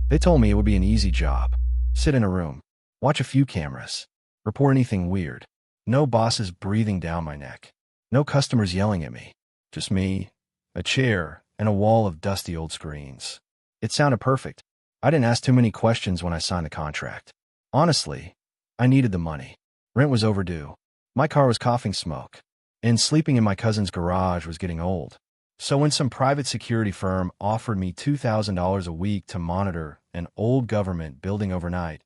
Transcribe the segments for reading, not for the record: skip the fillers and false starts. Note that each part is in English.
They told me it would be an easy job. Sit in a room, watch a few cameras, report anything weird. No bosses breathing down my neck. No customers yelling at me. Just me, a chair, and a wall of dusty old screens. It sounded perfect. I didn't ask too many questions when I signed the contract. Honestly, I needed the money. Rent was overdue. My car was coughing smoke. And sleeping in my cousin's garage was getting old. So when some private security firm offered me $2,000 a week to monitor an old government building overnight,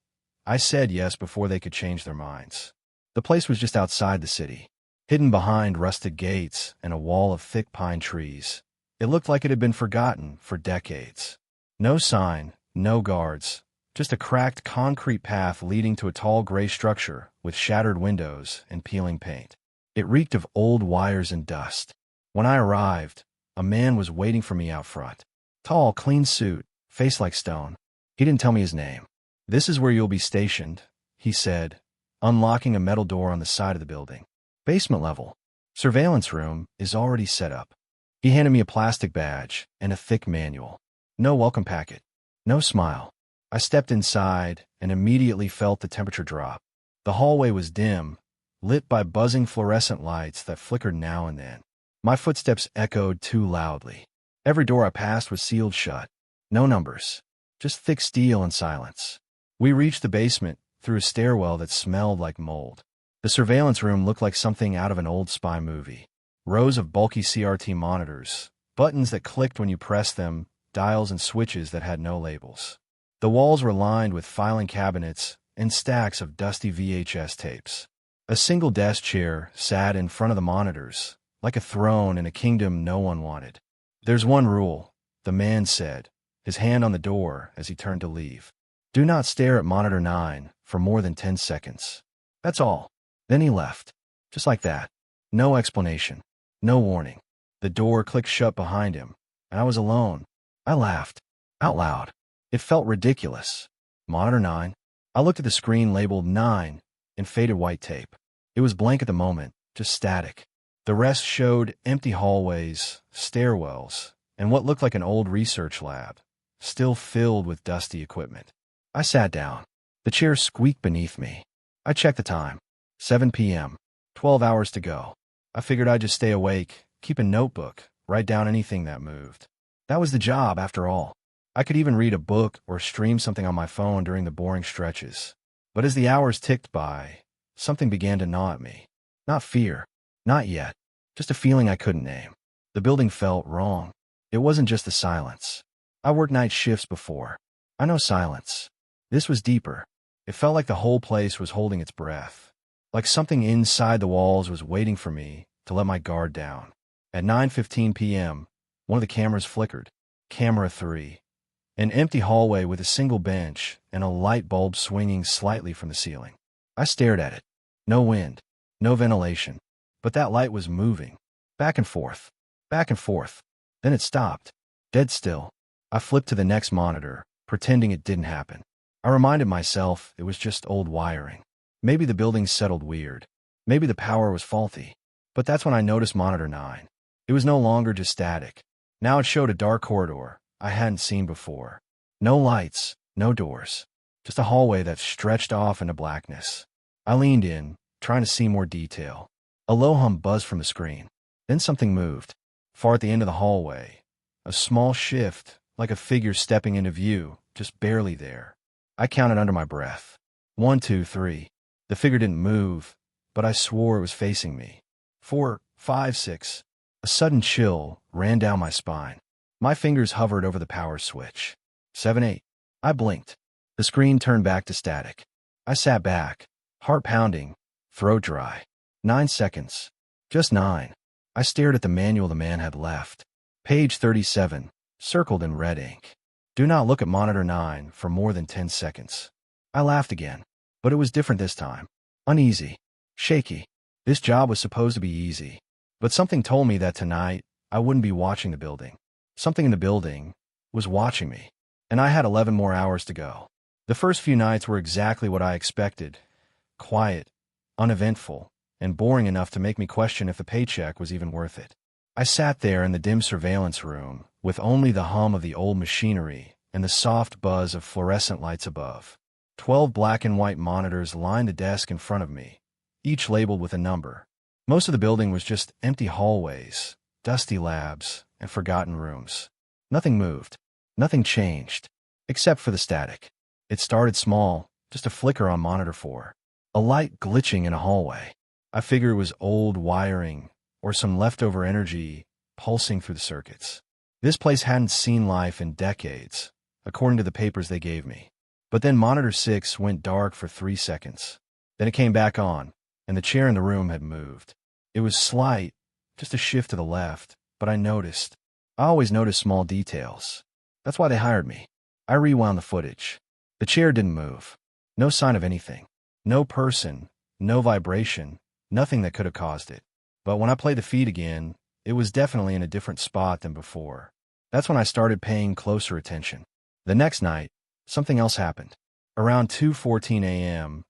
I said yes before they could change their minds. The place was just outside the city, hidden behind rusted gates and a wall of thick pine trees. It looked like it had been forgotten for decades. No sign, no guards, just a cracked concrete path leading to a tall gray structure with shattered windows and peeling paint. It reeked of old wires and dust. When I arrived, a man was waiting for me out front. Tall, clean suit, face like stone. He didn't tell me his name. "This is where you'll be stationed," he said, unlocking a metal door on the side of the building. "Basement level. Surveillance room is already set up." He handed me a plastic badge and a thick manual. No welcome packet. No smile. I stepped inside and immediately felt the temperature drop. The hallway was dim, lit by buzzing fluorescent lights that flickered now and then. My footsteps echoed too loudly. Every door I passed was sealed shut. No numbers. Just thick steel and silence. We reached the basement through a stairwell that smelled like mold. The surveillance room looked like something out of an old spy movie. Rows of bulky CRT monitors, buttons that clicked when you pressed them, dials and switches that had no labels. The walls were lined with filing cabinets and stacks of dusty VHS tapes. A single desk chair sat in front of the monitors, like a throne in a kingdom no one wanted. "There's one rule," the man said, his hand on the door as he turned to leave. "Do not stare at monitor 9 for more than 10 seconds. That's all." Then he left. Just like that. No explanation. No warning. The door clicked shut behind him, and I was alone. I laughed. Out loud. It felt ridiculous. Monitor 9. I looked at the screen labeled 9 in faded white tape. It was blank at the moment, just static. The rest showed empty hallways, stairwells, and what looked like an old research lab, still filled with dusty equipment. I sat down. The chair squeaked beneath me. I checked the time. 7 p.m. 12 hours to go. I figured I'd just stay awake, keep a notebook, write down anything that moved. That was the job, after all. I could even read a book or stream something on my phone during the boring stretches. But as the hours ticked by, something began to gnaw at me. Not fear. Not yet. Just a feeling I couldn't name. The building felt wrong. It wasn't just the silence. I worked night shifts before. I know silence. This was deeper. It felt like the whole place was holding its breath. Like something inside the walls was waiting for me to let my guard down. At 9:15 p.m., one of the cameras flickered. Camera 3. An empty hallway with a single bench and a light bulb swinging slightly from the ceiling. I stared at it. No wind. No ventilation. But that light was moving. Back and forth. Back and forth. Then it stopped. Dead still. I flipped to the next monitor, pretending it didn't happen. I reminded myself it was just old wiring. Maybe the building settled weird. Maybe the power was faulty. But that's when I noticed monitor 9. It was no longer just static. Now it showed a dark corridor I hadn't seen before. No lights, no doors. Just a hallway that stretched off into blackness. I leaned in, trying to see more detail. A low hum buzzed from the screen. Then something moved. Far at the end of the hallway. A small shift, like a figure stepping into view, just barely there. I counted under my breath. 1, 2, 3. The figure didn't move, but I swore it was facing me. 4, 5, 6. A sudden chill ran down my spine. My fingers hovered over the power switch. 7, 8. I blinked. The screen turned back to static. I sat back, heart pounding, throat dry. 9 seconds. Just 9. I stared at the manual the man had left. Page 37, circled in red ink. Do not look at monitor 9 for more than 10 seconds. I laughed again, but it was different this time. Uneasy. Shaky. This job was supposed to be easy. But something told me that tonight, I wouldn't be watching the building. Something in the building was watching me. And I had 11 more hours to go. The first few nights were exactly what I expected. Quiet, uneventful, and boring enough to make me question if the paycheck was even worth it. I sat there in the dim surveillance room, with only the hum of the old machinery and the soft buzz of fluorescent lights above. 12 black and white monitors lined the desk in front of me, each labeled with a number. Most of the building was just empty hallways, dusty labs, and forgotten rooms. Nothing moved. Nothing changed, except for the static. It started small, just a flicker on monitor 4. A light glitching in a hallway. I figured it was old wiring or some leftover energy pulsing through the circuits. This place hadn't seen life in decades, according to the papers they gave me. But then monitor 6 went dark for 3 seconds. Then it came back on, and the chair in the room had moved. It was slight, just a shift to the left, but I noticed. I always notice small details. That's why they hired me. I rewound the footage. The chair didn't move. No sign of anything. No person, no vibration, nothing that could have caused it. But when I played the feed again, it was definitely in a different spot than before. That's when I started paying closer attention. The next night, something else happened. Around 2:14 a.m.,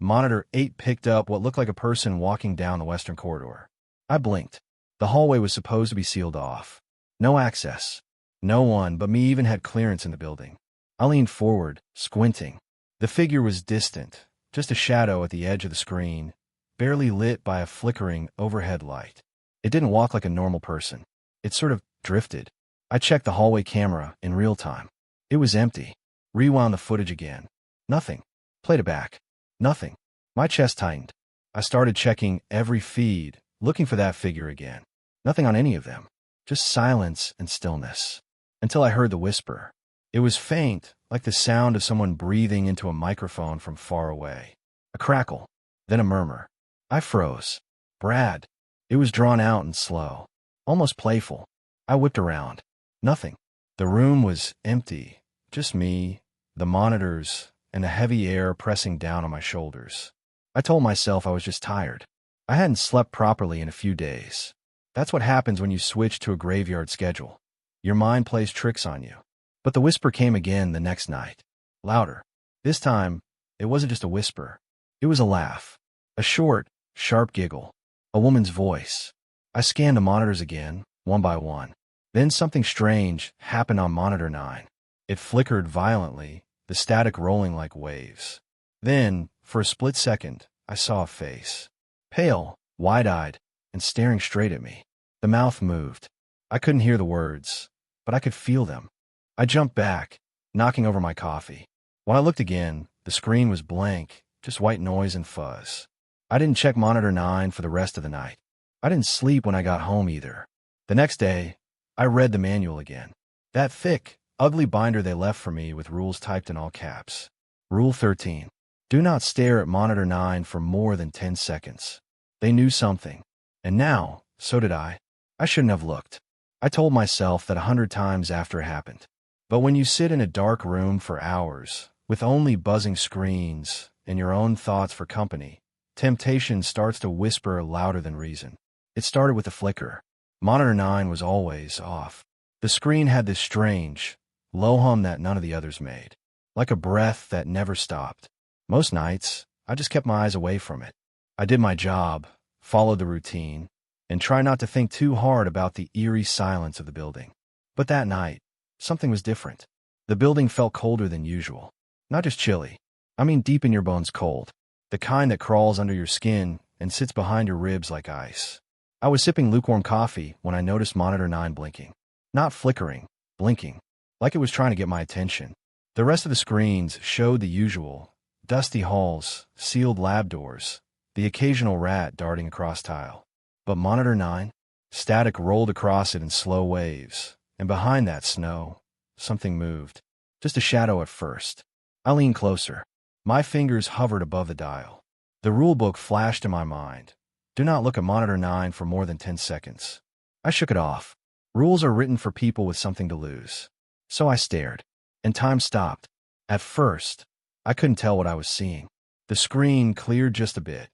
monitor 8 picked up what looked like a person walking down the western corridor. I blinked. The hallway was supposed to be sealed off. No access. No one but me even had clearance in the building. I leaned forward, squinting. The figure was distant, just a shadow at the edge of the screen, barely lit by a flickering overhead light. It didn't walk like a normal person. It sort of drifted. I checked the hallway camera in real time. It was empty. Rewound the footage again. Nothing. Played it back. Nothing. My chest tightened. I started checking every feed, looking for that figure again. Nothing on any of them. Just silence and stillness. Until I heard the whisper. It was faint, like the sound of someone breathing into a microphone from far away. A crackle. Then a murmur. I froze. Brad. It was drawn out and slow. Almost playful. I whipped around. Nothing. The room was empty. Just me, the monitors, and the heavy air pressing down on my shoulders. I told myself I was just tired. I hadn't slept properly in a few days. That's what happens when you switch to a graveyard schedule. Your mind plays tricks on you. But the whisper came again the next night. Louder. This time, it wasn't just a whisper. It was a laugh. A short, sharp giggle. A woman's voice. I scanned the monitors again, one by one. Then something strange happened on monitor 9. It flickered violently, the static rolling like waves. Then, for a split second, I saw a face. Pale, wide-eyed, and staring straight at me. The mouth moved. I couldn't hear the words, but I could feel them. I jumped back, knocking over my coffee. When I looked again, the screen was blank, just white noise and fuzz. I didn't check monitor 9 for the rest of the night. I didn't sleep when I got home either. The next day, I read the manual again. That thick, ugly binder they left for me with rules typed in all caps. Rule 13. Do not stare at monitor 9 for more than 10 seconds. They knew something. And now, so did I. I shouldn't have looked. I told myself that 100 times after it happened. But when you sit in a dark room for hours, with only buzzing screens and your own thoughts for company, temptation starts to whisper louder than reason. It started with a flicker. Monitor 9 was always off. The screen had this strange, low hum that none of the others made, like a breath that never stopped. Most nights, I just kept my eyes away from it. I did my job, followed the routine, and tried not to think too hard about the eerie silence of the building. But that night, something was different. The building felt colder than usual. Not just chilly. I mean deep in your bones cold. The kind that crawls under your skin and sits behind your ribs like ice. I was sipping lukewarm coffee when I noticed monitor 9 blinking. Not flickering, blinking, like it was trying to get my attention. The rest of the screens showed the usual, dusty halls, sealed lab doors, the occasional rat darting across tile. But monitor 9? Static rolled across it in slow waves, and behind that snow, something moved. Just a shadow at first. I leaned closer. My fingers hovered above the dial. The rulebook flashed in my mind. Do not look at monitor 9 for more than 10 seconds. I shook it off. Rules are written for people with something to lose. So I stared, and time stopped. At first, I couldn't tell what I was seeing. The screen cleared just a bit,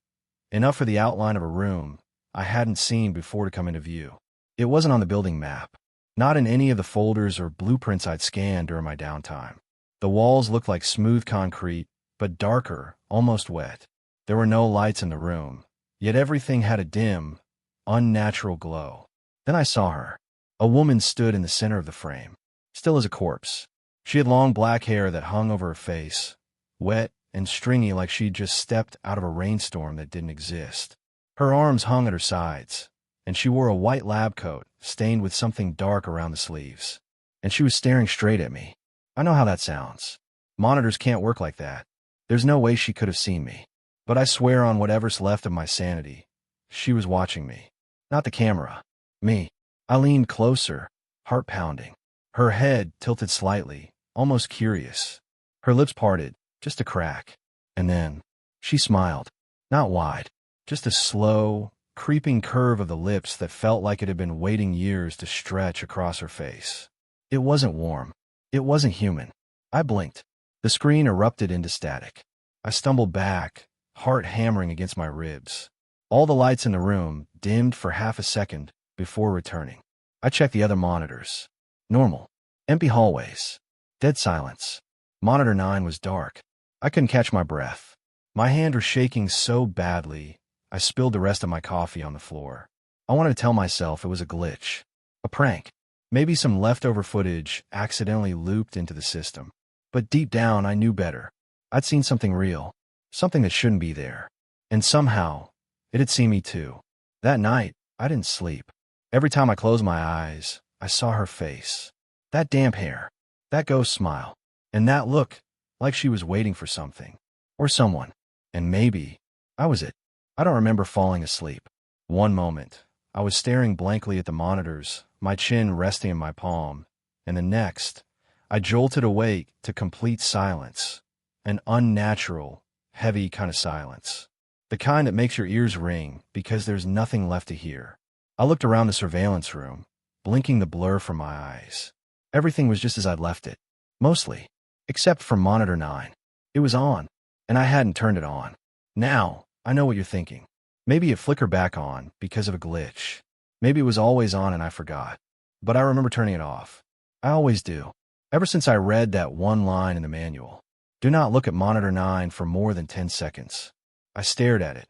enough for the outline of a room I hadn't seen before to come into view. It wasn't on the building map, not in any of the folders or blueprints I'd scanned during my downtime. The walls looked like smooth concrete, but darker, almost wet. There were no lights in the room, yet everything had a dim, unnatural glow. Then I saw her. A woman stood in the center of the frame, still as a corpse. She had long black hair that hung over her face, wet and stringy like she'd just stepped out of a rainstorm that didn't exist. Her arms hung at her sides, and she wore a white lab coat stained with something dark around the sleeves. And she was staring straight at me. I know how that sounds. Monitors can't work like that. There's no way she could have seen me. But I swear on whatever's left of my sanity, she was watching me. Not the camera. Me. I leaned closer, heart pounding. Her head tilted slightly, almost curious. Her lips parted, just a crack. And then, she smiled. Not wide. Just a slow, creeping curve of the lips that felt like it had been waiting years to stretch across her face. It wasn't warm. It wasn't human. I blinked. The screen erupted into static. I stumbled back, heart hammering against my ribs. All the lights in the room dimmed for half a second before returning. I checked the other monitors. Normal. Empty hallways. Dead silence. Monitor 9 was dark. I couldn't catch my breath. My hand was shaking so badly, I spilled the rest of my coffee on the floor. I wanted to tell myself it was a glitch. A prank. Maybe some leftover footage accidentally looped into the system. But deep down, I knew better. I'd seen something real. Something that shouldn't be there. And somehow, it had seen me too. That night, I didn't sleep. Every time I closed my eyes, I saw her face. That damp hair. That ghost smile. And that look, like she was waiting for something. Or someone. And maybe, I was it. I don't remember falling asleep. One moment, I was staring blankly at the monitors, my chin resting in my palm. And the next, I jolted awake to complete silence. An unnatural, heavy kind of silence. The kind that makes your ears ring because there's nothing left to hear. I looked around the surveillance room, blinking the blur from my eyes. Everything was just as I'd left it. Mostly. Except for monitor 9. It was on, and I hadn't turned it on. Now, I know what you're thinking. Maybe it flickered back on because of a glitch. Maybe it was always on and I forgot. But I remember turning it off. I always do. Ever since I read that one line in the manual. Do not look at monitor 9 for more than 10 seconds. I stared at it,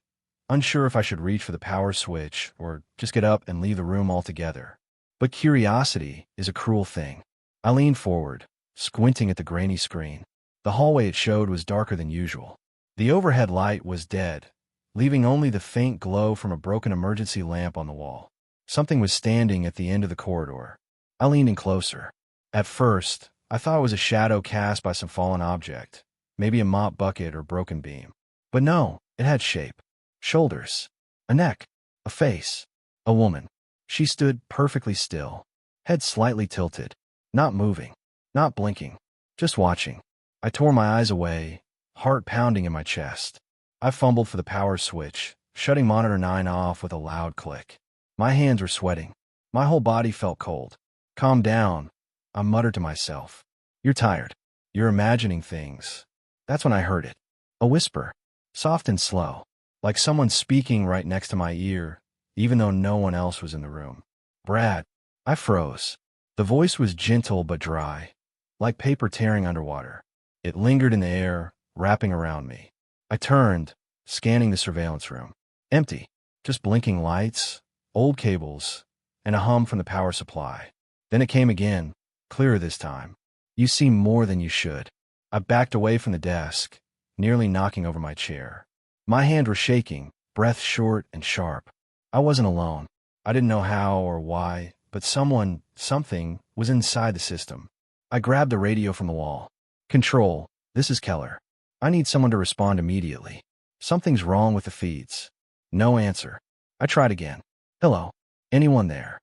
unsure if I should reach for the power switch or just get up and leave the room altogether. But curiosity is a cruel thing. I leaned forward, squinting at the grainy screen. The hallway it showed was darker than usual. The overhead light was dead, leaving only the faint glow from a broken emergency lamp on the wall. Something was standing at the end of the corridor. I leaned in closer. At first, I thought it was a shadow cast by some fallen object, maybe a mop bucket or broken beam. But no, it had shape. Shoulders. A neck. A face. A woman. She stood perfectly still, head slightly tilted, not moving, not blinking, just watching. I tore my eyes away, heart pounding in my chest. I fumbled for the power switch, shutting monitor 9 off with a loud click. My hands were sweating. My whole body felt cold. Calm down, I muttered to myself. You're tired. You're imagining things. That's when I heard it. A whisper. Soft and slow, like someone speaking right next to my ear, even though no one else was in the room. Brad. I froze. The voice was gentle but dry, like paper tearing underwater. It lingered in the air, wrapping around me. I turned, scanning the surveillance room. Empty. Just blinking lights, old cables, and a hum from the power supply. Then it came again, clearer this time. You see more than you should. I backed away from the desk, nearly knocking over my chair. My hand was shaking, breath short and sharp. I wasn't alone. I didn't know how or why, but something was inside the system. I grabbed the radio from the wall. Control, this is Keller. I need someone to respond immediately. Something's wrong with the feeds. No answer. I tried again. Hello? Anyone there?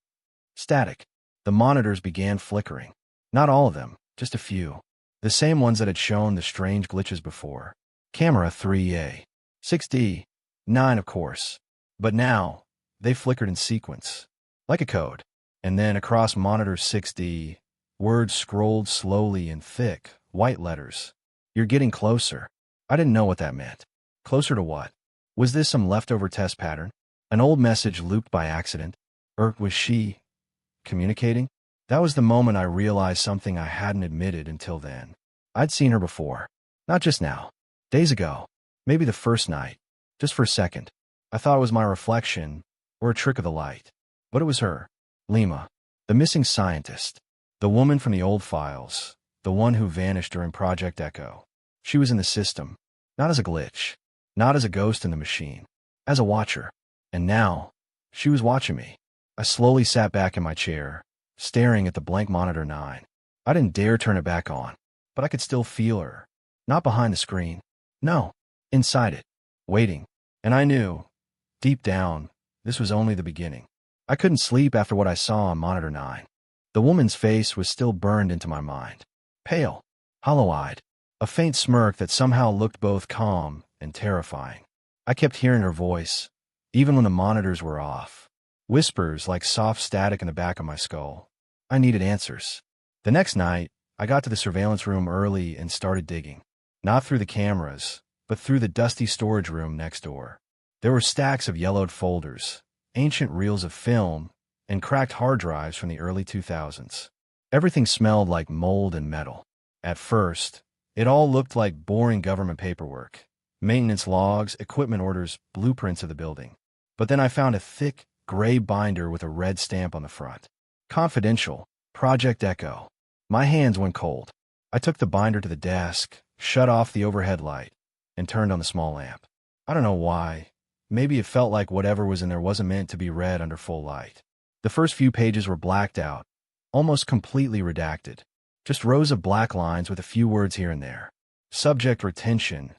Static. The monitors began flickering. Not all of them, just a few. The same ones that had shown the strange glitches before. Camera 3A. 6D. 9, of course. But now, they flickered in sequence. Like a code. And then across monitor 6D, words scrolled slowly in thick, white letters. You're getting closer. I didn't know what that meant. Closer to what? Was this some leftover test pattern? An old message looped by accident? Or was she communicating? That was the moment I realized something I hadn't admitted until then. I'd seen her before. Not just now. Days ago. Maybe the first night. Just for a second. I thought it was my reflection, or a trick of the light. But it was her. Lima. The missing scientist. The woman from the old files. the one who vanished during Project Echo. She was in the system, not as a glitch, not as a ghost in the machine, as a watcher. And now, she was watching me. I slowly sat back in my chair, staring at the blank monitor 9. I didn't dare turn it back on, but I could still feel her. Not behind the screen. No, inside it, waiting. And I knew, deep down, this was only the beginning. I couldn't sleep after what I saw on monitor 9. The woman's face was still burned into my mind. Pale, hollow-eyed, a faint smirk that somehow looked both calm and terrifying. I kept hearing her voice, even when the monitors were off. Whispers like soft static in the back of my skull. I needed answers. The next night, I got to the surveillance room early and started digging. Not through the cameras, but through the dusty storage room next door. There were stacks of yellowed folders, ancient reels of film, and cracked hard drives from the early 2000s. Everything smelled like mold and metal. At first, it all looked like boring government paperwork. Maintenance logs, equipment orders, blueprints of the building. But then I found a thick, gray binder with a red stamp on the front. Confidential, Project Echo. My hands went cold. I took the binder to the desk, shut off the overhead light, and turned on the small lamp. I don't know why. Maybe it felt like whatever was in there wasn't meant to be read under full light. The first few pages were blacked out, almost completely redacted. Just rows of black lines with a few words here and there. Subject retention,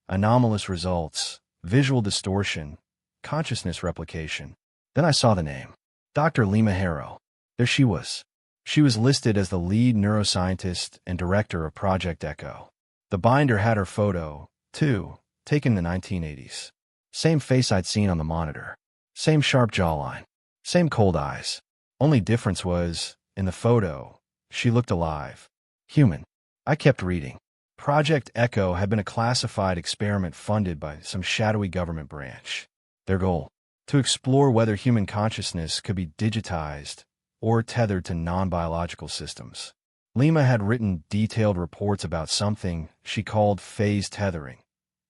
anomalous results, visual distortion, consciousness replication. Then I saw the name. Dr. Lima Harrow. There she was. She was listed as the lead neuroscientist and director of Project Echo. The binder had her photo, too, taken in the 1980s. Same face I'd seen on the monitor. Same sharp jawline. Same cold eyes. Only difference was, in the photo, she looked alive. Human. I kept reading. Project Echo had been a classified experiment funded by some shadowy government branch. Their goal? To explore whether human consciousness could be digitized or tethered to non-biological systems. Lima had written detailed reports about something she called phase tethering,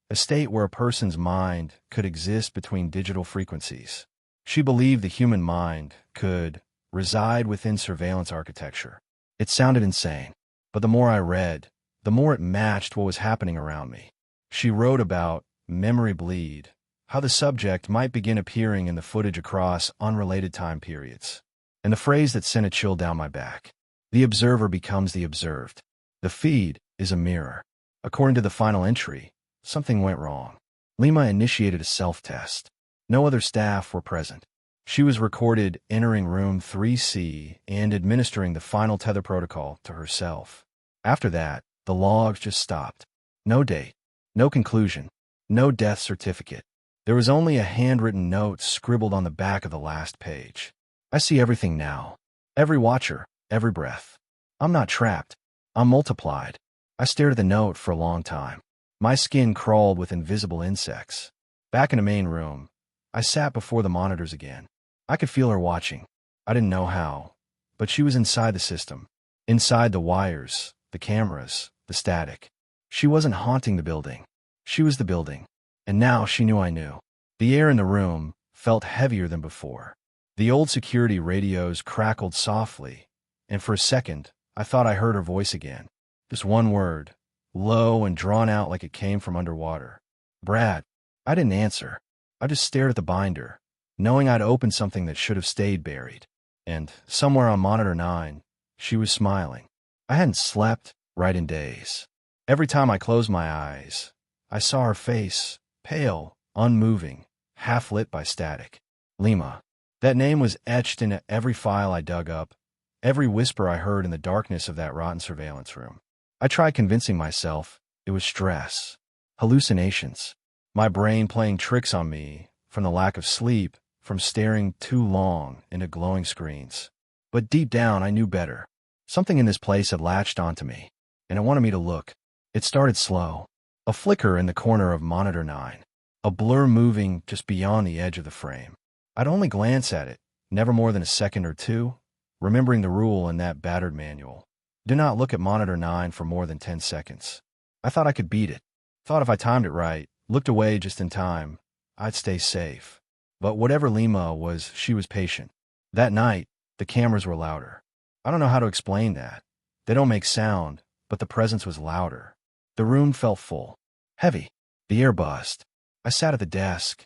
a state where a person's mind could exist between digital frequencies. She believed the human mind could reside within surveillance architecture. It sounded insane, but the more I read, the more it matched what was happening around me. She wrote about memory bleed, how the subject might begin appearing in the footage across unrelated time periods. And the phrase that sent a chill down my back. The observer becomes the observed. The feed is a mirror. According to the final entry, something went wrong. Lima initiated a self-test. No other staff were present. She was recorded entering room 3C and administering the final tether protocol to herself. After that, the logs just stopped. No date, no conclusion, no death certificate. There was only a handwritten note scribbled on the back of the last page. I see everything now. Every watcher, every breath. I'm not trapped. I'm multiplied. I stared at the note for a long time. My skin crawled with invisible insects. Back in the main room, I sat before the monitors again. I could feel her watching. I didn't know how, but she was inside the system. Inside the wires, the cameras, the static. She wasn't haunting the building. She was the building. And now she knew I knew. The air in the room felt heavier than before. The old security radios crackled softly, and for a second, I thought I heard her voice again. Just one word, low and drawn out like it came from underwater. Brad. I didn't answer. I just stared at the binder, knowing I'd opened something that should have stayed buried. And somewhere on monitor 9, she was smiling. I hadn't slept right in days. Every time I closed my eyes, I saw her face, pale, unmoving, half lit by static. Lima. That name was etched into every file I dug up, every whisper I heard in the darkness of that rotten surveillance room. I tried convincing myself it was stress, hallucinations, my brain playing tricks on me from the lack of sleep, from staring too long into glowing screens. But deep down, I knew better. Something in this place had latched onto me, and it wanted me to look. It started slow. A flicker in the corner of monitor 9, a blur moving just beyond the edge of the frame. I'd only glance at it, never more than a second or two, remembering the rule in that battered manual. Do not look at monitor 9 for more than 10 seconds. I thought I could beat it. Thought if I timed it right, looked away just in time, I'd stay safe. But whatever Lima was, she was patient. That night, the cameras were louder. I don't know how to explain that. They don't make sound, but the presence was louder. The room felt full, heavy. The air buzzed. I sat at the desk,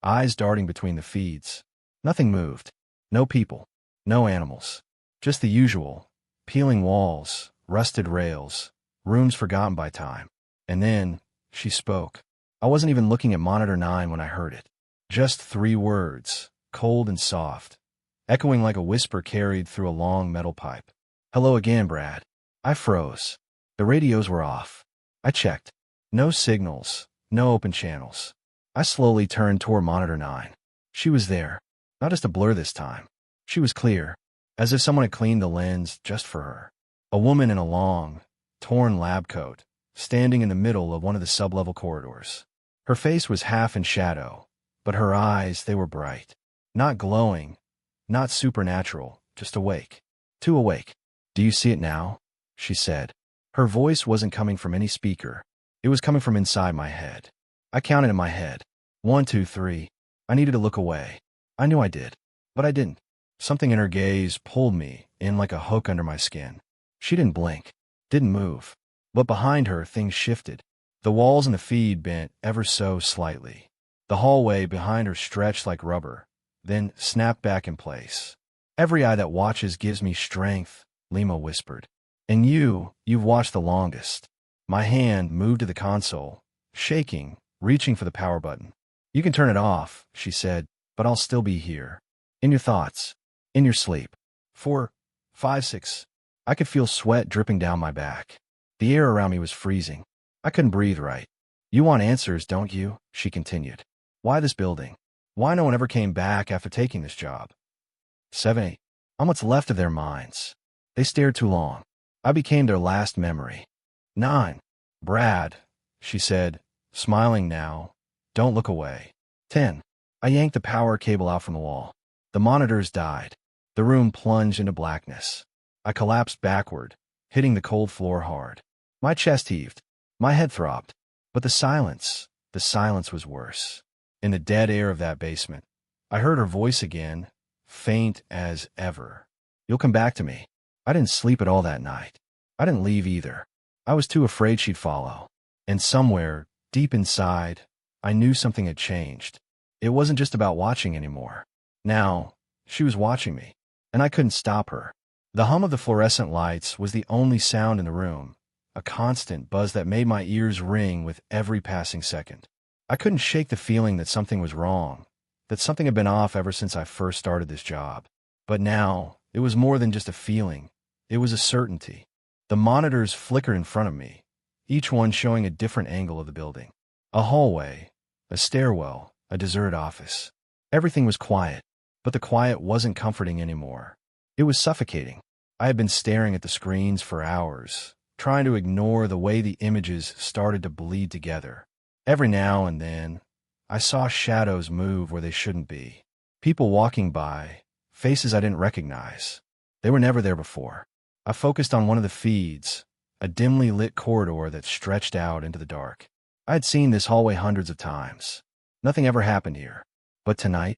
eyes darting between the feeds. Nothing moved. No people. No animals. Just the usual. Peeling walls, rusted rails, rooms forgotten by time. And then, she spoke. I wasn't even looking at monitor 9 when I heard it. Just 3 words, cold and soft, echoing like a whisper carried through a long metal pipe. "Hello again, Brad." I froze. The radios were off. I checked. No signals, no open channels. I slowly turned toward monitor 9. She was there. Not just a blur this time. She was clear, as if someone had cleaned the lens just for her. A woman in a long, torn lab coat, standing in the middle of one of the sub-level corridors. Her face was half in shadow, but her eyes, they were bright. Not glowing, not supernatural, just awake. Too awake. "Do you see it now?" she said. Her voice wasn't coming from any speaker. It was coming from inside my head. I counted in my head. 1, 2, 3. I needed to look away. I knew I did, but I didn't. Something in her gaze pulled me in like a hook under my skin. She didn't blink, didn't move. But behind her, things shifted. The walls in the feed bent ever so slightly. The hallway behind her stretched like rubber, then snapped back in place. "Every eye that watches gives me strength," Lima whispered. "And you've watched the longest." My hand moved to the console, shaking, reaching for the power button. "You can turn it off," she said, "but I'll still be here. In your thoughts. In your sleep." 4, 5, 6. I could feel sweat dripping down my back. The air around me was freezing. I couldn't breathe right. "You want answers, don't you?" she continued. "Why this building? Why no one ever came back after taking this job?" 7, 8. I'm what's left of their minds. They stared too long. I became their last memory. 9. "Brad," she said, smiling now. "Don't look away." 10. I yanked the power cable out from the wall. The monitors died. The room plunged into blackness. I collapsed backward, hitting the cold floor hard. My chest heaved. My head throbbed. But the silence was worse. In the dead air of that basement, I heard her voice again, faint as ever. "You'll come back to me." I didn't sleep at all that night. I didn't leave either. I was too afraid she'd follow. And somewhere, deep inside, I knew something had changed. It wasn't just about watching anymore. Now, she was watching me, and I couldn't stop her. The hum of the fluorescent lights was the only sound in the room, a constant buzz that made my ears ring with every passing second. I couldn't shake the feeling that something was wrong, that something had been off ever since I first started this job. But now, it was more than just a feeling. It was a certainty. The monitors flickered in front of me, each one showing a different angle of the building. A hallway, a stairwell, a deserted office. Everything was quiet, but the quiet wasn't comforting anymore. It was suffocating. I had been staring at the screens for hours, trying to ignore the way the images started to bleed together. Every now and then, I saw shadows move where they shouldn't be. People walking by, faces I didn't recognize. They were never there before. I focused on one of the feeds, a dimly lit corridor that stretched out into the dark. I had seen this hallway hundreds of times. Nothing ever happened here. But tonight,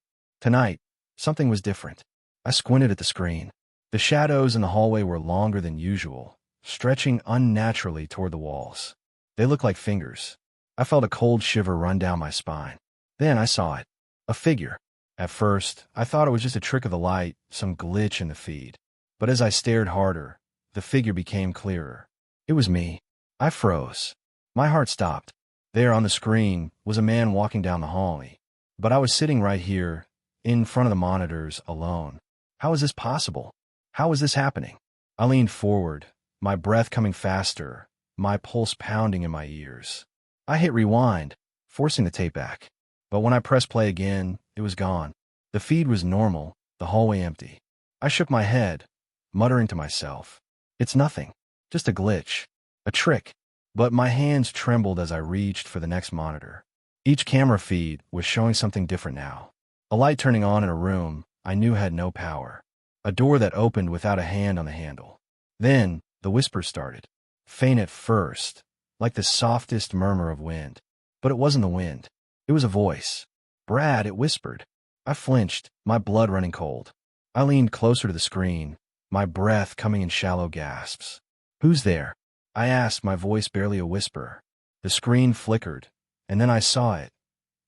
something was different. I squinted at the screen. The shadows in the hallway were longer than usual, stretching unnaturally toward the walls. They looked like fingers. I felt a cold shiver run down my spine. Then I saw it. A figure. At first, I thought it was just a trick of the light, some glitch in the feed. But as I stared harder, the figure became clearer. It was me. I froze. My heart stopped. There on the screen was a man walking down the hallway. But I was sitting right here, in front of the monitors, alone. How was this possible? How was this happening? I leaned forward, my breath coming faster, my pulse pounding in my ears. I hit rewind, forcing the tape back. But when I pressed play again, it was gone. The feed was normal, the hallway empty. I shook my head, muttering to myself, "It's nothing. Just a glitch. A trick." But my hands trembled as I reached for the next monitor. Each camera feed was showing something different now. A light turning on in a room I knew had no power. A door that opened without a hand on the handle. Then, the whispers started. Faint at first, like the softest murmur of wind. But it wasn't the wind. It was a voice. "Brad," it whispered. I flinched, my blood running cold. I leaned closer to the screen, my breath coming in shallow gasps. "Who's there?" I asked, my voice barely a whisper. The screen flickered, and then I saw it,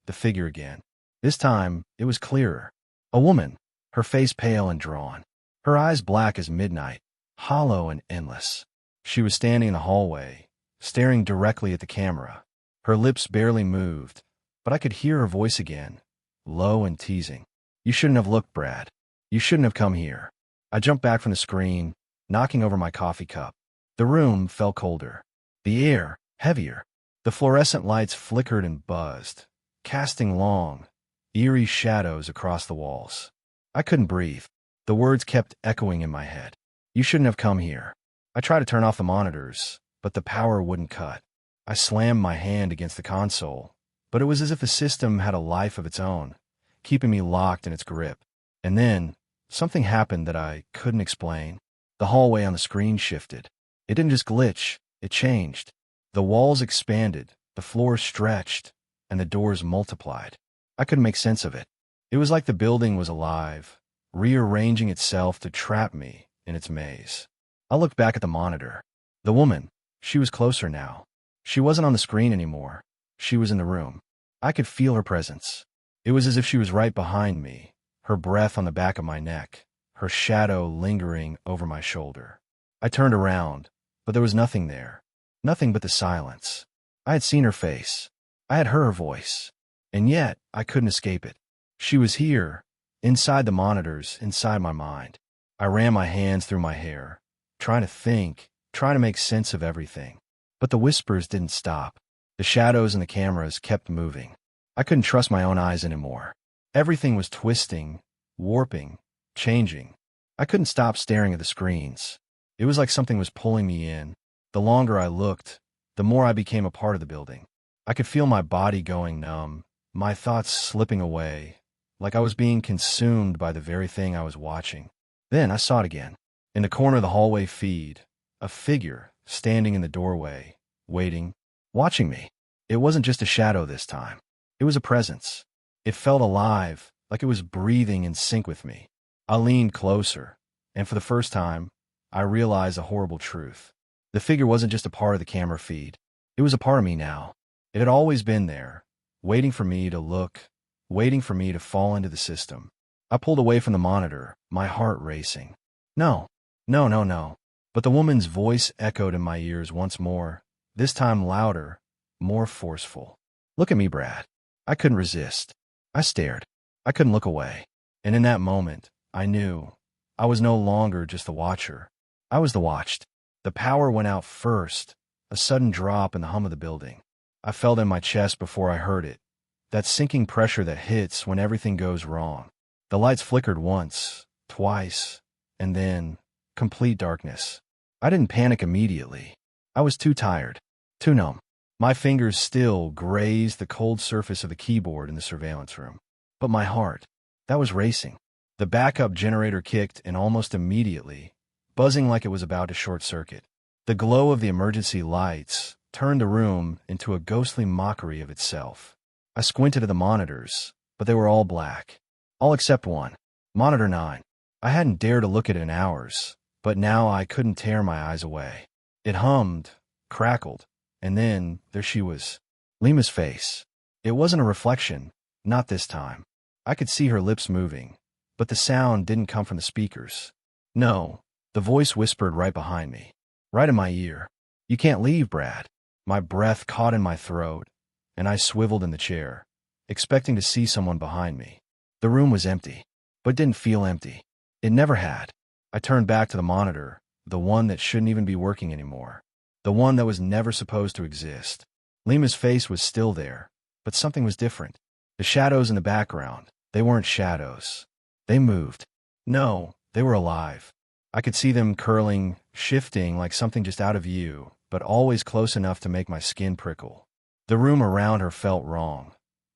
the figure again. This time, it was clearer. A woman, her face pale and drawn, her eyes black as midnight, hollow and endless. She was standing in the hallway, staring directly at the camera. Her lips barely moved, but I could hear her voice again, low and teasing. "You shouldn't have looked, Brad. You shouldn't have come here." I jumped back from the screen, knocking over my coffee cup. The room felt colder. The air, heavier. The fluorescent lights flickered and buzzed, casting long, eerie shadows across the walls. I couldn't breathe. The words kept echoing in my head. "You shouldn't have come here." I tried to turn off the monitors, but the power wouldn't cut. I slammed my hand against the console, but it was as if the system had a life of its own, keeping me locked in its grip. And then, something happened that I couldn't explain. The hallway on the screen shifted. It didn't just glitch, it changed. The walls expanded, the floor stretched, and the doors multiplied. I couldn't make sense of it. It was like the building was alive, rearranging itself to trap me in its maze. I looked back at the monitor. The woman, she was closer now. She wasn't on the screen anymore. She was in the room. I could feel her presence. It was as if she was right behind me, her breath on the back of my neck, her shadow lingering over my shoulder. I turned around, but there was nothing there. Nothing but the silence. I had seen her face. I had heard her voice. And yet, I couldn't escape it. She was here, inside the monitors, inside my mind. I ran my hands through my hair, trying to think, trying to make sense of everything. But the whispers didn't stop. The shadows and the cameras kept moving. I couldn't trust my own eyes anymore. Everything was twisting, warping, changing. I couldn't stop staring at the screens. It was like something was pulling me in. The longer I looked, the more I became a part of the building. I could feel my body going numb, my thoughts slipping away, like I was being consumed by the very thing I was watching. Then I saw it again. In the corner of the hallway feed, a figure standing in the doorway, waiting, watching me. It wasn't just a shadow this time. It was a presence. It felt alive, like it was breathing in sync with me. I leaned closer, and for the first time, I realized a horrible truth. The figure wasn't just a part of the camera feed. It was a part of me now. It had always been there, waiting for me to look, waiting for me to fall into the system. I pulled away from the monitor, my heart racing. No, no, no, no. But the woman's voice echoed in my ears once more, this time louder, more forceful. "Look at me, Brad." I couldn't resist. I stared. I couldn't look away. And in that moment, I knew I was no longer just the watcher. I was the watched. The power went out first, a sudden drop in the hum of the building. I felt it in my chest before I heard it, that sinking pressure that hits when everything goes wrong. The lights flickered once, twice, and then complete darkness. I didn't panic immediately. I was too tired, too numb. My fingers still grazed the cold surface of the keyboard in the surveillance room. But my heart, that was racing. The backup generator kicked in almost immediately, buzzing like it was about to short circuit. The glow of the emergency lights turned the room into a ghostly mockery of itself. I squinted at the monitors, but they were all black. All except one. Monitor 9. I hadn't dared to look at it in hours, but now I couldn't tear my eyes away. It hummed, crackled, and then there she was. Lima's face. It wasn't a reflection, not this time. I could see her lips moving, but the sound didn't come from the speakers. No, the voice whispered right behind me, right in my ear. "You can't leave, Brad." My breath caught in my throat, and I swiveled in the chair, expecting to see someone behind me. The room was empty, but didn't feel empty. It never had. I turned back to the monitor, the one that shouldn't even be working anymore. The one that was never supposed to exist. Lima's face was still there, but something was different. The shadows in the background, they weren't shadows. They moved. No, they were alive. I could see them curling, shifting like something just out of view, but always close enough to make my skin prickle. The room around her felt wrong,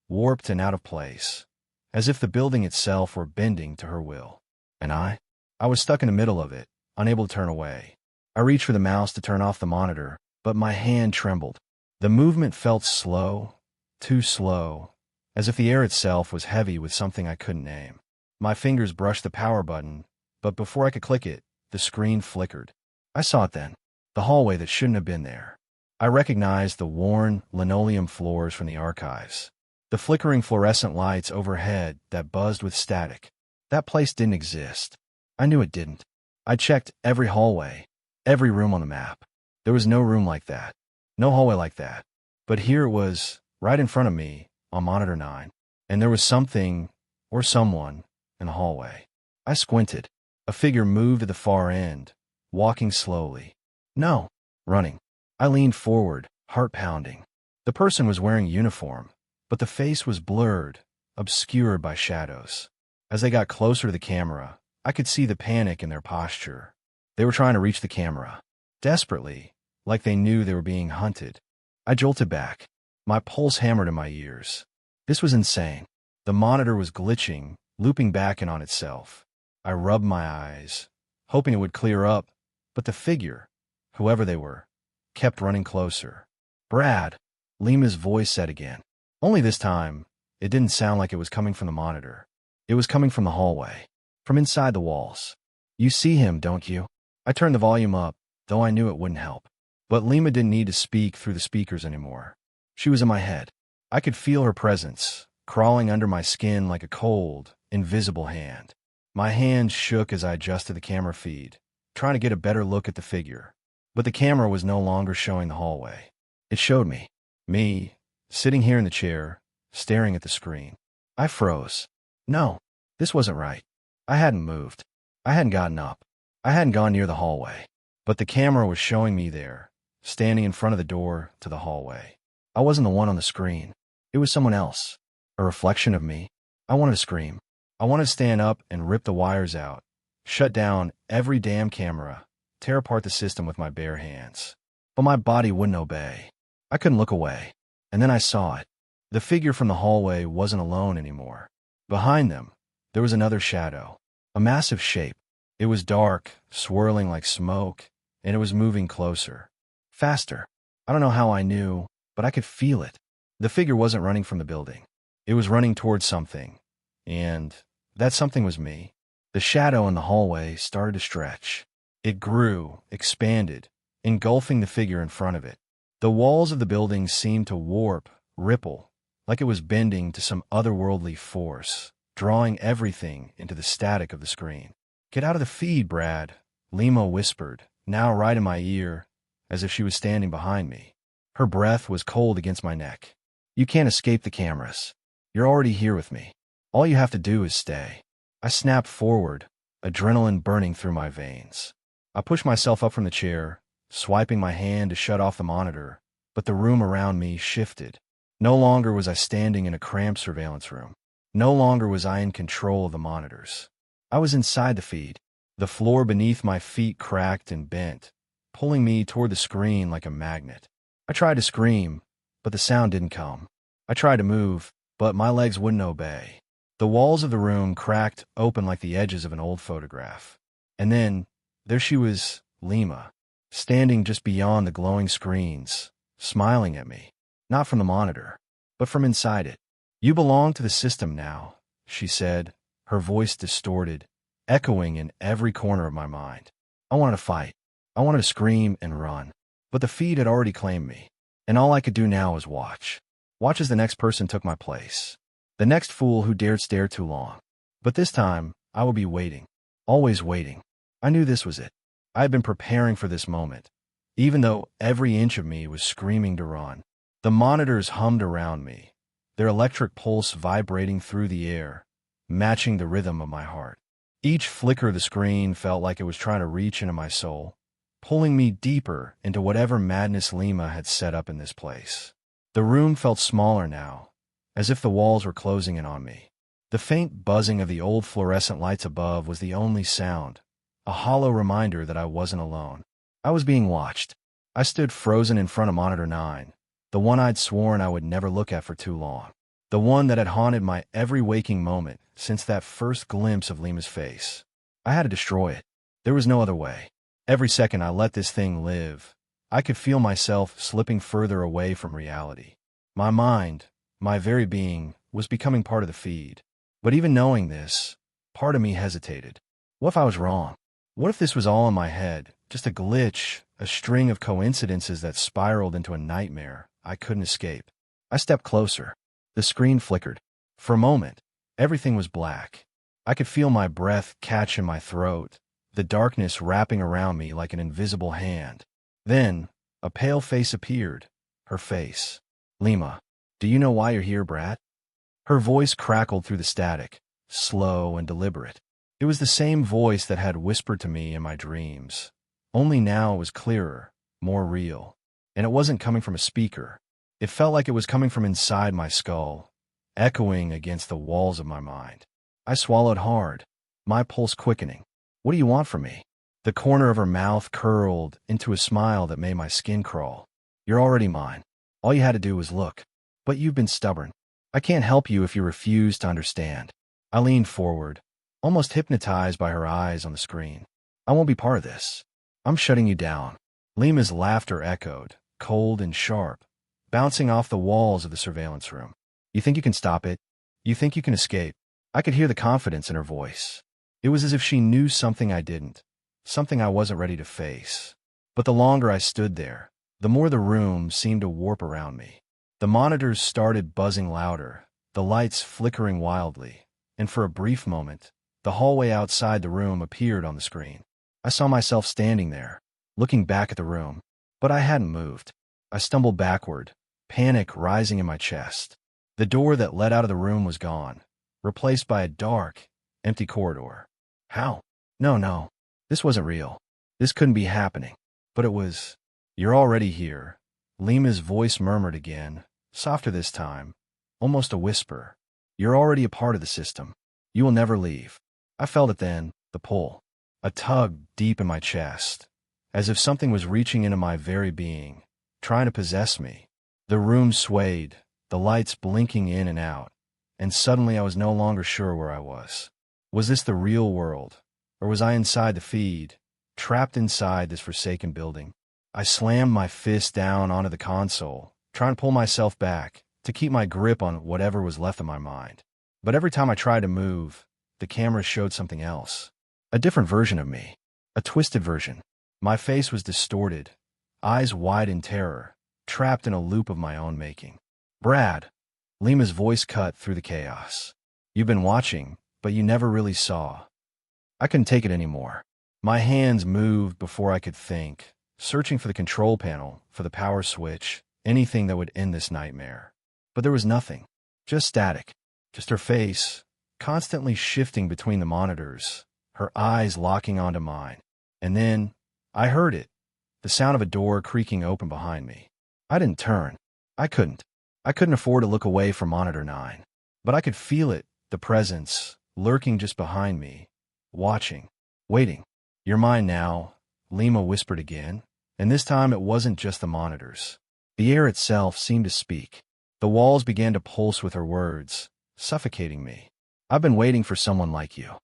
warped and out of place, as if the building itself were bending to her will. And I was stuck in the middle of it, unable to turn away. I reached for the mouse to turn off the monitor, but my hand trembled. The movement felt slow, too slow, as if the air itself was heavy with something I couldn't name. My fingers brushed the power button, but before I could click it, the screen flickered. I saw it then. The hallway that shouldn't have been there. I recognized the worn linoleum floors from the archives. The flickering fluorescent lights overhead that buzzed with static. That place didn't exist. I knew it didn't. I checked every hallway, every room on the map. There was no room like that. No hallway like that. But here it was, right in front of me, on monitor 9. And there was something, or someone, in the hallway. I squinted. A figure moved to the far end, walking slowly. No, running. I leaned forward, heart pounding. The person was wearing uniform, but the face was blurred, obscured by shadows. As they got closer to the camera, I could see the panic in their posture. They were trying to reach the camera, desperately, like they knew they were being hunted. I jolted back. My pulse hammered in my ears. This was insane. The monitor was glitching, looping back in on itself. I rubbed my eyes, hoping it would clear up, but the figure, whoever they were, kept running closer. Brad, Lima's voice said again. Only this time, it didn't sound like it was coming from the monitor. It was coming from the hallway, from inside the walls. You see him, don't you? I turned the volume up, though I knew it wouldn't help. But Lima didn't need to speak through the speakers anymore. She was in my head. I could feel her presence, crawling under my skin like a cold, invisible hand. My hands shook as I adjusted the camera feed, trying to get a better look at the figure. But the camera was no longer showing the hallway. It showed me, sitting here in the chair, staring at the screen. I froze. No, this wasn't right. I hadn't moved. I hadn't gotten up. I hadn't gone near the hallway. But the camera was showing me there, standing in front of the door to the hallway. I wasn't the one on the screen. It was someone else. A reflection of me. I wanted to scream. I wanted to stand up and rip the wires out, shut down every damn camera, tear apart the system with my bare hands. But my body wouldn't obey. I couldn't look away. And then I saw it. The figure from the hallway wasn't alone anymore. Behind them, there was another shadow. A massive shape. It was dark, swirling like smoke, and it was moving closer. Faster. I don't know how I knew, but I could feel it. The figure wasn't running from the building. It was running towards something. And that something was me. The shadow in the hallway started to stretch. It grew, expanded, engulfing the figure in front of it. The walls of the building seemed to warp, ripple, like it was bending to some otherworldly force, drawing everything into the static of the screen. Get out of the feed, Brad, Lima whispered, now right in my ear, as if she was standing behind me. Her breath was cold against my neck. You can't escape the cameras. You're already here with me. All you have to do is stay. I snapped forward, adrenaline burning through my veins. I pushed myself up from the chair, swiping my hand to shut off the monitor, but the room around me shifted. No longer was I standing in a cramped surveillance room. No longer was I in control of the monitors. I was inside the feed. The floor beneath my feet cracked and bent, pulling me toward the screen like a magnet. I tried to scream, but the sound didn't come. I tried to move, but my legs wouldn't obey. The walls of the room cracked open like the edges of an old photograph. And then, there she was, Lima, standing just beyond the glowing screens, smiling at me. Not from the monitor, but from inside it. You belong to the system now, she said, her voice distorted, echoing in every corner of my mind. I wanted to fight. I wanted to scream and run. But the feed had already claimed me, and all I could do now was watch. Watch as the next person took my place. The next fool who dared stare too long. But this time, I would be waiting. Always waiting. I knew this was it. I had been preparing for this moment, even though every inch of me was screaming to run. The monitors hummed around me, their electric pulse vibrating through the air, matching the rhythm of my heart. Each flicker of the screen felt like it was trying to reach into my soul, pulling me deeper into whatever madness Lima had set up in this place. The room felt smaller now, as if the walls were closing in on me. The faint buzzing of the old fluorescent lights above was the only sound, a hollow reminder that I wasn't alone. I was being watched. I stood frozen in front of monitor 9, the one I'd sworn I would never look at for too long, the one that had haunted my every waking moment since that first glimpse of Lima's face. I had to destroy it. There was no other way. Every second I let this thing live, I could feel myself slipping further away from reality. My mind, my very being, was becoming part of the feed. But even knowing this, part of me hesitated. What if I was wrong? What if this was all in my head, just a glitch a string of coincidences that spiraled into a nightmare I couldn't escape. I stepped closer. The screen flickered. For a moment, everything was black. I could feel my breath catch in my throat, the darkness wrapping around me like an invisible hand. Then, a pale face appeared. Her face. Lima, do you know why you're here, Brat? Her voice crackled through the static, slow and deliberate. It was the same voice that had whispered to me in my dreams. Only now it was clearer, more real. And it wasn't coming from a speaker. It felt like it was coming from inside my skull, echoing against the walls of my mind. I swallowed hard, my pulse quickening. What do you want from me? The corner of her mouth curled into a smile that made my skin crawl. You're already mine. All you had to do was look. But you've been stubborn. I can't help you if you refuse to understand. I leaned forward, almost hypnotized by her eyes on the screen. I won't be part of this. I'm shutting you down. Lima's laughter echoed, cold and sharp, bouncing off the walls of the surveillance room. You think you can stop it? You think you can escape? I could hear the confidence in her voice. It was as if she knew something I didn't, something I wasn't ready to face. But the longer I stood there, the more the room seemed to warp around me. The monitors started buzzing louder, the lights flickering wildly, and for a brief moment, the hallway outside the room appeared on the screen. I saw myself standing there, looking back at the room, but I hadn't moved. I stumbled backward, panic rising in my chest. The door that led out of the room was gone, replaced by a dark, empty corridor. How? No. This wasn't real. This couldn't be happening. But it was. You're already here. Lima's voice murmured again, softer this time, almost a whisper. You're already a part of the system. You will never leave. I felt it then, the pull. A tug deep in my chest, as if something was reaching into my very being, trying to possess me. The room swayed, the lights blinking in and out, and suddenly I was no longer sure where I was. Was this the real world, or was I inside the feed, trapped inside this forsaken building? I slammed my fist down onto the console, trying to pull myself back, to keep my grip on whatever was left of my mind. But every time I tried to move, the camera showed something else. A different version of me. A twisted version. My face was distorted, eyes wide in terror, trapped in a loop of my own making. Brad. Lima's voice cut through the chaos. You've been watching, but you never really saw. I couldn't take it anymore. My hands moved before I could think, searching for the control panel, for the power switch, anything that would end this nightmare. But there was nothing. Just static. Just her face, constantly shifting between the monitors, her eyes locking onto mine. And then, I heard it. The sound of a door creaking open behind me. I didn't turn. I couldn't. I couldn't afford to look away from Monitor 9. But I could feel it, the presence, lurking just behind me, watching, waiting. You're mine now, Lima whispered again, and this time it wasn't just the monitors. The air itself seemed to speak. The walls began to pulse with her words, suffocating me. I've been waiting for someone like you.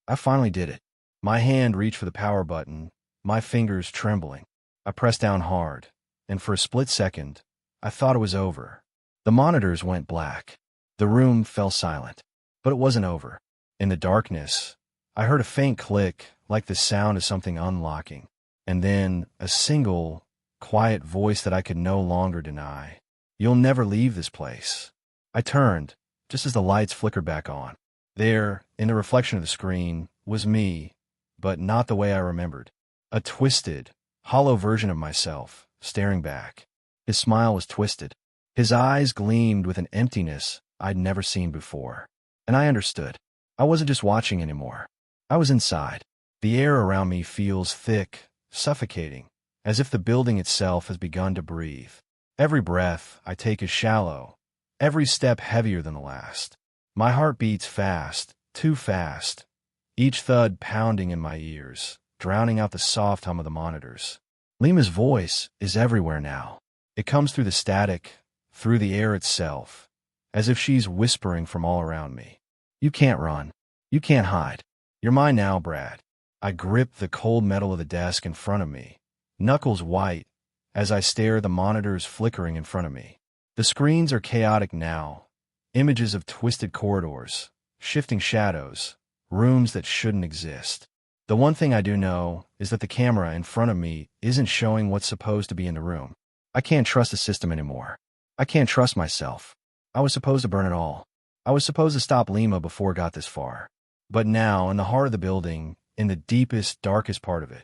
I finally did it. My hand reached for the power button, my fingers trembling. I pressed down hard, and for a split second, I thought it was over. The monitors went black. The room fell silent. But it wasn't over. In the darkness, I heard a faint click, like the sound of something unlocking, and then a single, quiet voice that I could no longer deny. You'll never leave this place. I turned, just as the lights flickered back on. There, in the reflection of the screen, was me, but not the way I remembered. A twisted, hollow version of myself, staring back. His smile was twisted. His eyes gleamed with an emptiness I'd never seen before. And I understood. I wasn't just watching anymore. I was inside. The air around me feels thick, suffocating, as if the building itself has begun to breathe. Every breath I take is shallow, every step heavier than the last. My heart beats fast, too fast, each thud pounding in my ears, drowning out the soft hum of the monitors. Lima's voice is everywhere now. It comes through the static, through the air itself, as if she's whispering from all around me. You can't run. You can't hide. You're mine now, Brad. I grip the cold metal of the desk in front of me, knuckles white, as I stare at the monitors flickering in front of me. The screens are chaotic now, images of twisted corridors, shifting shadows, rooms that shouldn't exist. The one thing I do know is that the camera in front of me isn't showing what's supposed to be in the room. I can't trust the system anymore. I can't trust myself. I was supposed to burn it all. I was supposed to stop Lima before it got this far. But now, in the heart of the building, in the deepest, darkest part of it,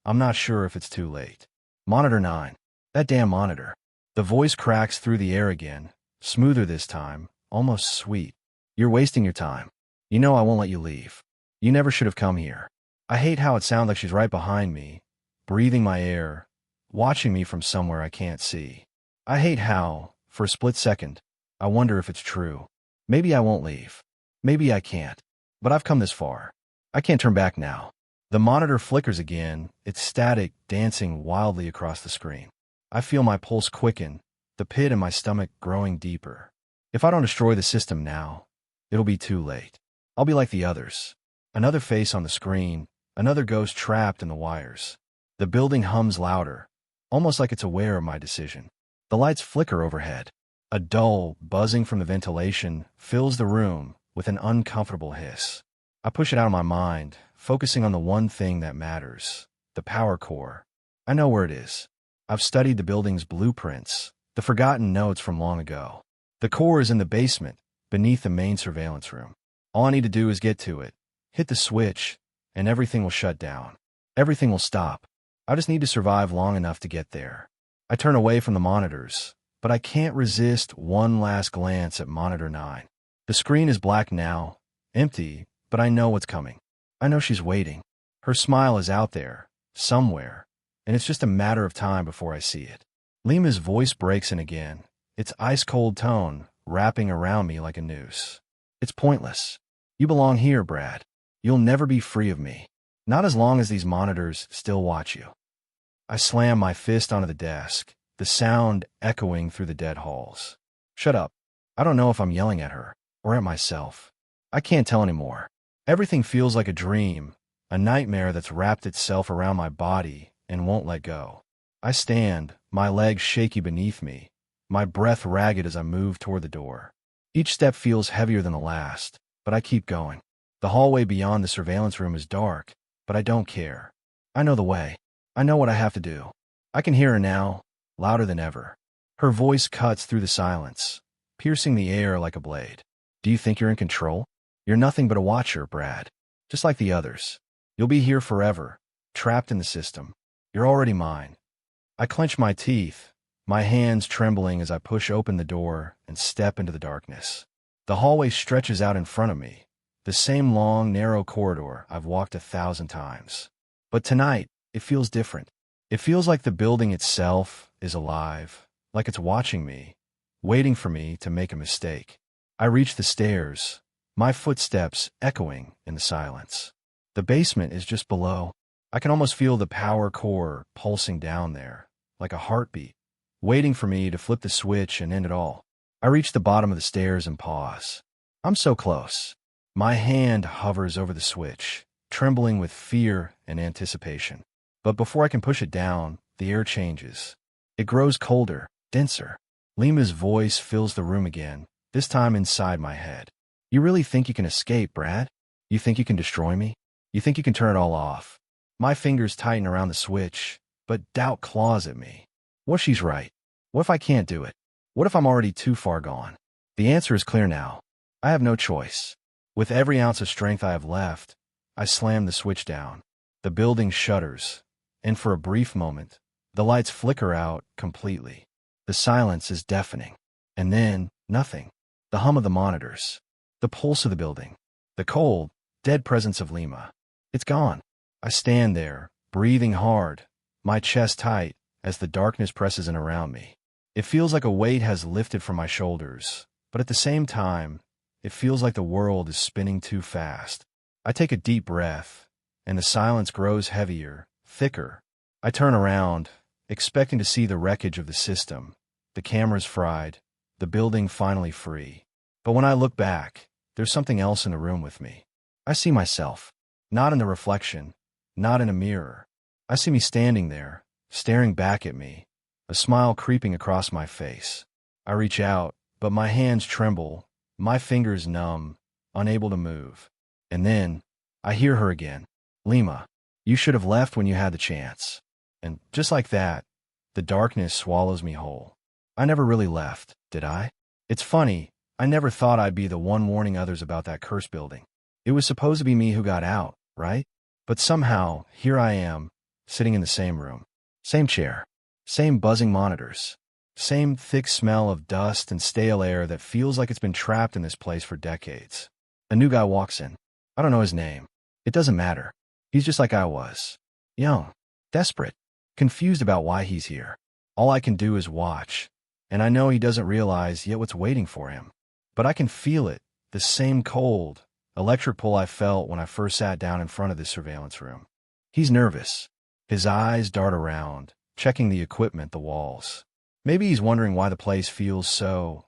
I'm not sure if it's too late. Monitor 9. That damn monitor. The voice cracks through the air again, smoother this time, almost sweet. You're wasting your time. You know I won't let you leave. You never should have come here. I hate how it sounds like she's right behind me, breathing my air, watching me from somewhere I can't see. I hate how, for a split second, I wonder if it's true. Maybe I won't leave. Maybe I can't. But I've come this far. I can't turn back now. The monitor flickers again, its static dancing wildly across the screen. I feel my pulse quicken, the pit in my stomach growing deeper. If I don't destroy the system now, it'll be too late. I'll be like the others. Another face on the screen, another ghost trapped in the wires. The building hums louder, almost like it's aware of my decision. The lights flicker overhead. A dull, buzzing from the ventilation fills the room with an uncomfortable hiss. I push it out of my mind, focusing on the one thing that matters, the power core. I know where it is. I've studied the building's blueprints, the forgotten notes from long ago. The core is in the basement, beneath the main surveillance room. All I need to do is get to it, hit the switch, and everything will shut down. Everything will stop. I just need to survive long enough to get there. I turn away from the monitors, but I can't resist one last glance at Monitor 9. The screen is black now, empty, but I know what's coming. I know she's waiting. Her smile is out there, somewhere, and it's just a matter of time before I see it. Lima's voice breaks in again, its ice-cold tone wrapping around me like a noose. It's pointless. You belong here, Brad. You'll never be free of me. Not as long as these monitors still watch you. I slam my fist onto the desk, the sound echoing through the dead halls. Shut up. I don't know if I'm yelling at her, or at myself. I can't tell anymore. Everything feels like a dream, a nightmare that's wrapped itself around my body and won't let go. I stand, my legs shaky beneath me, my breath ragged as I move toward the door. Each step feels heavier than the last, but I keep going. The hallway beyond the surveillance room is dark, but I don't care. I know the way. I know what I have to do. I can hear her now, louder than ever. Her voice cuts through the silence, piercing the air like a blade. Do you think you're in control? You're nothing but a watcher, Brad. Just like the others. You'll be here forever, trapped in the system. You're already mine. I clench my teeth, my hands trembling as I push open the door and step into the darkness. The hallway stretches out in front of me, the same long, narrow corridor I've walked 1,000 times. But tonight, it feels different. It feels like the building itself is alive, like it's watching me, waiting for me to make a mistake. I reach the stairs, my footsteps echoing in the silence. The basement is just below. I can almost feel the power core pulsing down there, like a heartbeat, waiting for me to flip the switch and end it all. I reach the bottom of the stairs and pause. I'm so close. My hand hovers over the switch, trembling with fear and anticipation. But before I can push it down, the air changes. It grows colder, denser. Lima's voice fills the room again, this time inside my head. You really think you can escape, Brad? You think you can destroy me? You think you can turn it all off? My fingers tighten around the switch, but doubt claws at me. What if she's right? What if I can't do it? What if I'm already too far gone? The answer is clear now. I have no choice. With every ounce of strength I have left, I slam the switch down. The building shudders, and for a brief moment, the lights flicker out completely. The silence is deafening. And then, nothing. The hum of the monitors. The pulse of the building. The cold, dead presence of Lima. It's gone. I stand there, breathing hard, my chest tight, as the darkness presses in around me. It feels like a weight has lifted from my shoulders, but at the same time, it feels like the world is spinning too fast. I take a deep breath, and the silence grows heavier, thicker. I turn around, expecting to see the wreckage of the system, the cameras fried, the building finally free. But when I look back, there's something else in the room with me. I see myself, not in the reflection, not in a mirror. I see me standing there, staring back at me, a smile creeping across my face. I reach out, but my hands tremble, my fingers numb, unable to move. And then, I hear her again. Lima, you should have left when you had the chance. And just like that, the darkness swallows me whole. I never really left, did I? It's funny, I never thought I'd be the one warning others about that cursed building. It was supposed to be me who got out, right? But somehow, here I am, sitting in the same room. Same chair. Same buzzing monitors. Same thick smell of dust and stale air that feels like it's been trapped in this place for decades. A new guy walks in. I don't know his name. It doesn't matter. He's just like I was. Young. Desperate. Confused about why he's here. All I can do is watch. And I know he doesn't realize yet what's waiting for him. But I can feel it. The same cold, electric pull I felt when I first sat down in front of this surveillance room. He's nervous. His eyes dart around, checking the equipment, the walls. Maybe he's wondering why the place feels so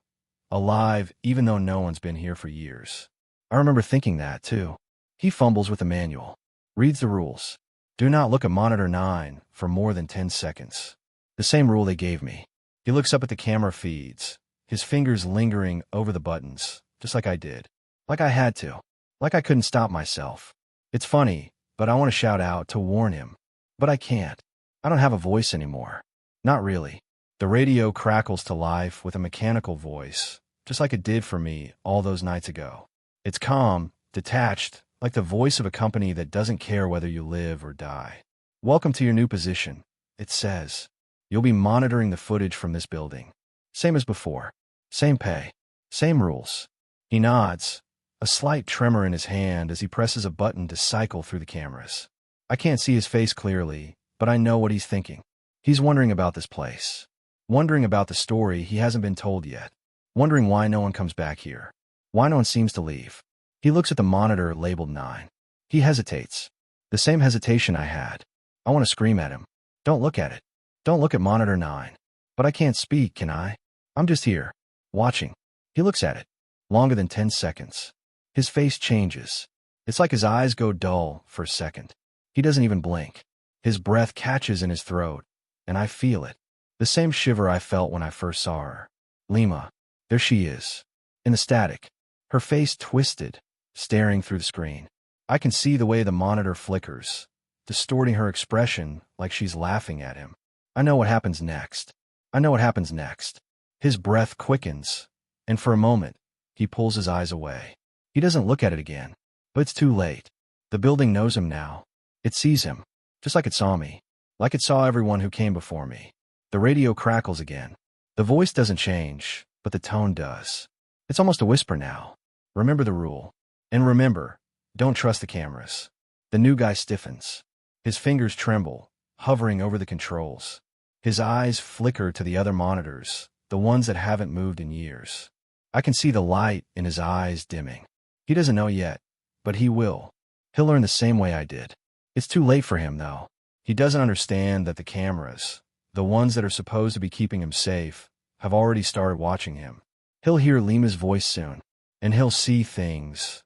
alive, even though no one's been here for years. I remember thinking that, too. He fumbles with the manual. Reads the rules. Do not look at monitor 9 for more than 10 seconds. The same rule they gave me. He looks up at the camera feeds, his fingers lingering over the buttons, just like I did. Like I had to. Like I couldn't stop myself. It's funny, but I want to shout out to warn him. But I can't. I don't have a voice anymore. Not really. The radio crackles to life with a mechanical voice, just like it did for me all those nights ago. It's calm, detached, like the voice of a company that doesn't care whether you live or die. Welcome to your new position, it says. You'll be monitoring the footage from this building. Same as before. Same pay. Same rules. He nods, a slight tremor in his hand as he presses a button to cycle through the cameras. I can't see his face clearly, but I know what he's thinking. He's wondering about this place. Wondering about the story he hasn't been told yet. Wondering why no one comes back here. Why no one seems to leave. He looks at the monitor labeled 9. He hesitates. The same hesitation I had. I want to scream at him. Don't look at it. Don't look at monitor 9. But I can't speak, can I? I'm just here. Watching. He looks at it. Longer than 10 seconds. His face changes. It's like his eyes go dull for a second. He doesn't even blink. His breath catches in his throat, and I feel it. The same shiver I felt when I first saw her. Lima. There she is. In the static. Her face twisted, staring through the screen. I can see the way the monitor flickers, distorting her expression like she's laughing at him. I know what happens next. I know what happens next. His breath quickens, and for a moment, he pulls his eyes away. He doesn't look at it again, but it's too late. The building knows him now. It sees him, just like it saw me, like it saw everyone who came before me. The radio crackles again. The voice doesn't change, but the tone does. It's almost a whisper now. Remember the rule. And remember, don't trust the cameras. The new guy stiffens. His fingers tremble, hovering over the controls. His eyes flicker to the other monitors, the ones that haven't moved in years. I can see the light in his eyes dimming. He doesn't know yet, but he will. He'll learn the same way I did. It's too late for him, though. He doesn't understand that the cameras, the ones that are supposed to be keeping him safe, have already started watching him. He'll hear Lima's voice soon, and he'll see things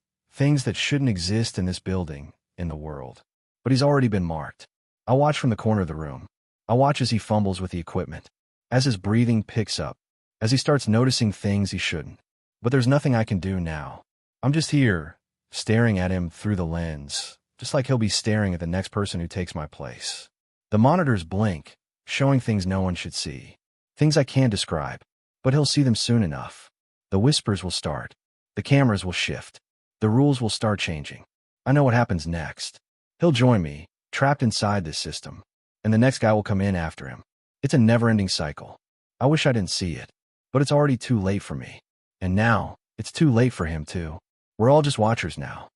that shouldn't exist in this building, in the world. But he's already been marked. I watch from the corner of the room. I watch as he fumbles with the equipment, as his breathing picks up, as he starts noticing things he shouldn't. But there's nothing I can do now. I'm just here, staring at him through the lens, just like he'll be staring at the next person who takes my place. The monitors blink, showing things no one should see. Things I can't describe, but he'll see them soon enough. The whispers will start. The cameras will shift. The rules will start changing. I know what happens next. He'll join me, trapped inside this system, and the next guy will come in after him. It's a never-ending cycle. I wish I didn't see it, but it's already too late for me. And now, it's too late for him too. We're all just watchers now.